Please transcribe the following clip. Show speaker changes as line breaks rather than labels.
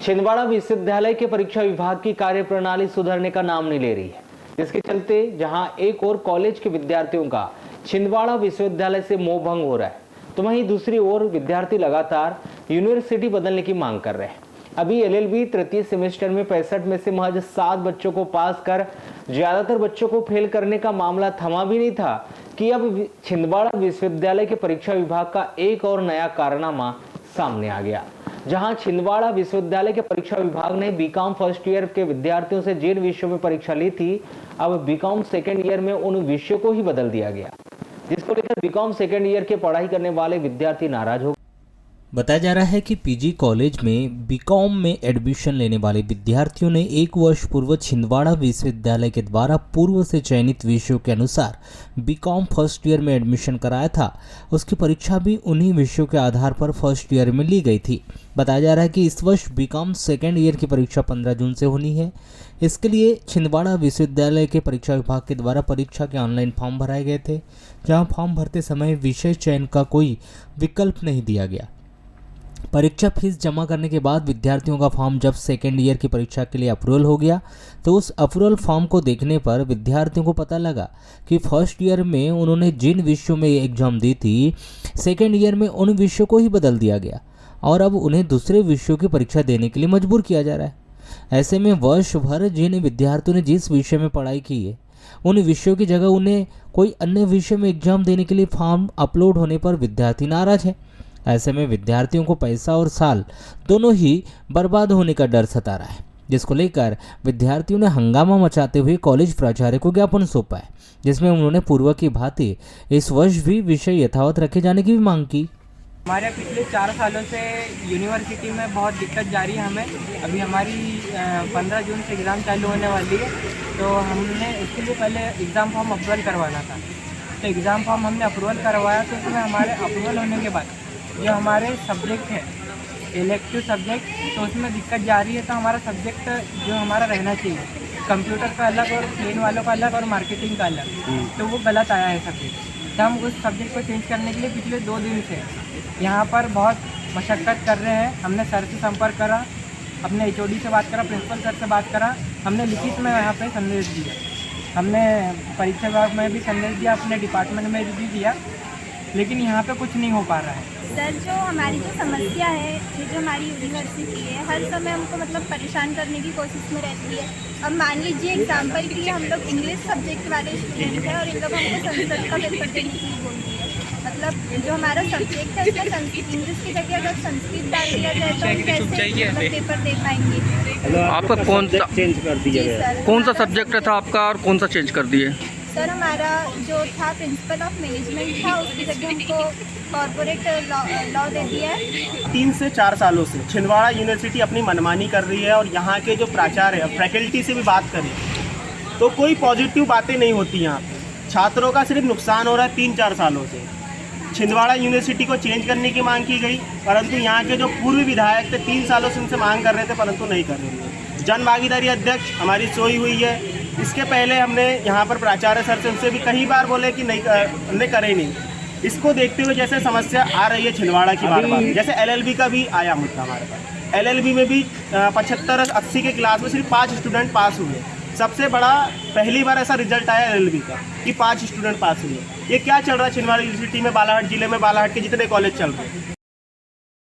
छिंदवाड़ा विश्वविद्यालय के परीक्षा विभाग की कार्यप्रणाली सुधरने का नाम नहीं ले रही है, जिसके चलते जहां एक और कॉलेज के विद्यार्थियों का छिंदवाड़ा विश्वविद्यालय से मोह भंग हो रहा है, तो वहीं दूसरी ओर विद्यार्थी लगातार यूनिवर्सिटी बदलने की मांग कर रहे हैं। अभी एलएलबी तृतीय सेमेस्टर में 65 में से महज 7 बच्चों को पास कर ज्यादातर बच्चों को फेल करने का मामला थमा भी नहीं था कि अब छिंदवाड़ा विश्वविद्यालय के परीक्षा विभाग का एक और नया कारनामा सामने आ गया। जहां छिंदवाड़ा विश्वविद्यालय के परीक्षा विभाग ने बीकॉम फर्स्ट ईयर के विद्यार्थियों से जिन विषयों में परीक्षा ली थी, अब बीकॉम सेकेंड ईयर में उन विषयों को ही बदल दिया गया, जिसको लेकर बीकॉम सेकेंड ईयर के पढ़ाई करने वाले विद्यार्थी नाराज हो।
बताया जा रहा है कि पीजी कॉलेज में बीकॉम में एडमिशन लेने वाले विद्यार्थियों ने एक वर्ष पूर्व छिंदवाड़ा विश्वविद्यालय के द्वारा पूर्व से चयनित विषयों के अनुसार बीकॉम फर्स्ट ईयर में एडमिशन कराया था। उसकी परीक्षा भी उन्हीं विषयों के आधार पर फर्स्ट ईयर में ली गई थी। बताया जा रहा है कि इस वर्ष बीकॉम सेकेंड ईयर की परीक्षा 15 जून से होनी है। इसके लिए छिंदवाड़ा विश्वविद्यालय के परीक्षा विभाग के द्वारा परीक्षा के ऑनलाइन फॉर्म भराए गए थे, जहाँ फॉर्म भरते समय विषय चयन का कोई विकल्प नहीं दिया गया। परीक्षा फीस जमा करने के बाद विद्यार्थियों का फॉर्म जब सेकेंड ईयर की परीक्षा के लिए अप्रूवल हो गया, तो उस अप्रूवल फॉर्म को देखने पर विद्यार्थियों को पता लगा कि फर्स्ट ईयर में उन्होंने जिन विषयों में एग्जाम दी थी, सेकेंड ईयर में उन विषयों को ही बदल दिया गया और अब उन्हें दूसरे विषयों की परीक्षा देने के लिए मजबूर किया जा रहा है। ऐसे में वर्ष भर जिन विद्यार्थियों ने जिस विषय में पढ़ाई की है, उन विषयों की जगह उन्हें कोई अन्य विषय में एग्जाम देने के लिए फॉर्म अपलोड होने पर विद्यार्थी नाराज है। ऐसे में विद्यार्थियों को पैसा और साल दोनों ही बर्बाद होने का डर सता रहा है, जिसको लेकर विद्यार्थियों ने हंगामा मचाते हुए कॉलेज प्राचार्य को ज्ञापन सौंपा है, जिसमें उन्होंने पूर्व की भांति इस वर्ष भी विषय यथावत रखे जाने की भी मांग की।
हमारे पिछले 4 सालों से यूनिवर्सिटी में बहुत दिक्कत जारी है हमें। अभी हमारी 15 जून से एग्ज़ाम चालू होने वाली है, तो हमने उसके लिए पहले एग्ज़ाम फॉर्म अप्रूवल करवाना था। तो एग्ज़ाम फॉर्म हमने अप्रूवल करवाया, तो उसमें हमारे अप्रूवल होने के बाद जो हमारे सब्जेक्ट है इलेक्टिव सब्जेक्ट, तो उसमें दिक्कत जा रही है। तो हमारा सब्जेक्ट जो हमारा रहना चाहिए, कंप्यूटर का अलग और प्लेन वालों का अलग और मार्केटिंग का अलग, तो वो गलत आया है सब्जेक्ट। तो हम उस सब्जेक्ट को चेंज करने के लिए पिछले 2 दिन से यहाँ पर बहुत मशक्क़त कर रहे हैं। हमने सर से संपर्क करा, अपने HOD से बात करा, प्रिंसिपल सर से बात करा, हमने लिखित में यहाँ पे संदेश दिया, हमने परीक्षा विभाग में भी संदेश दिया, अपने डिपार्टमेंट में भी दिया, लेकिन यहाँ पे कुछ नहीं हो पा रहा है।
सर, जो हमारी जो समस्या है, ये जो हमारी यूनिवर्सिटी है, हर समय हमको मतलब परेशान करने की कोशिश में रहती है। अब मान लीजिए एग्जाम्पल के लिए हम लोग इंग्लिश सब्जेक्ट वाले स्टूडेंट हैं और इन लोग हमको संस्कृत का पेपर देने के लिए बोलती है। मतलब जो हमारा सब्जेक्ट है उसमें संस्कृत, इंग्लिश की जगह अगर संस्कृत डाल दिया जाए तो हम कैसे मतलब पेपर दे पाएंगे।
आपका कौन सा चेंज कर दिया, कौन सा सब्जेक्ट था आपका और कौन सा चेंज कर दिए?
सर, हमारा जो था प्रिंसिपल ऑफ मैनेजमेंट था, उसकी जगह हमको कॉर्पोरेट लॉ दे दिया है।
3 से 4 सालों से छिंदवाड़ा यूनिवर्सिटी अपनी मनमानी कर रही है और यहाँ के जो प्राचार्य है, फैकल्टी से भी बात करें तो कोई पॉजिटिव बातें नहीं होती। यहाँ छात्रों का सिर्फ नुकसान हो रहा है। 3-4 सालों से छिंदवाड़ा यूनिवर्सिटी को चेंज करने की मांग की गई, परंतु यहाँ के जो पूर्व विधायक थे 3 सालों से उनसे मांग कर रहे थे, परंतु नहीं कर रहे थे। जन भागीदारी अध्यक्ष हमारी सोई हुई है। इसके पहले हमने यहाँ पर प्राचार्य सर से उनसे भी कई बार बोले कि नहीं, हमने करे नहीं। इसको देखते हुए जैसे समस्या आ रही है छिंदवाड़ा की बार-बार, जैसे LLB का भी आया मुद्दा हमारे पास। LLB में भी 75-80 के क्लास में सिर्फ 5 स्टूडेंट पास हुए। सबसे बड़ा पहली बार ऐसा रिजल्ट आया LLB का कि 5 स्टूडेंट पास हुए। ये क्या चल रहा है छिंदवाड़ा यूनिवर्सिटी में, बालाघाट जिले में, बालाघाट के जितने कॉलेज चल रहे हैं,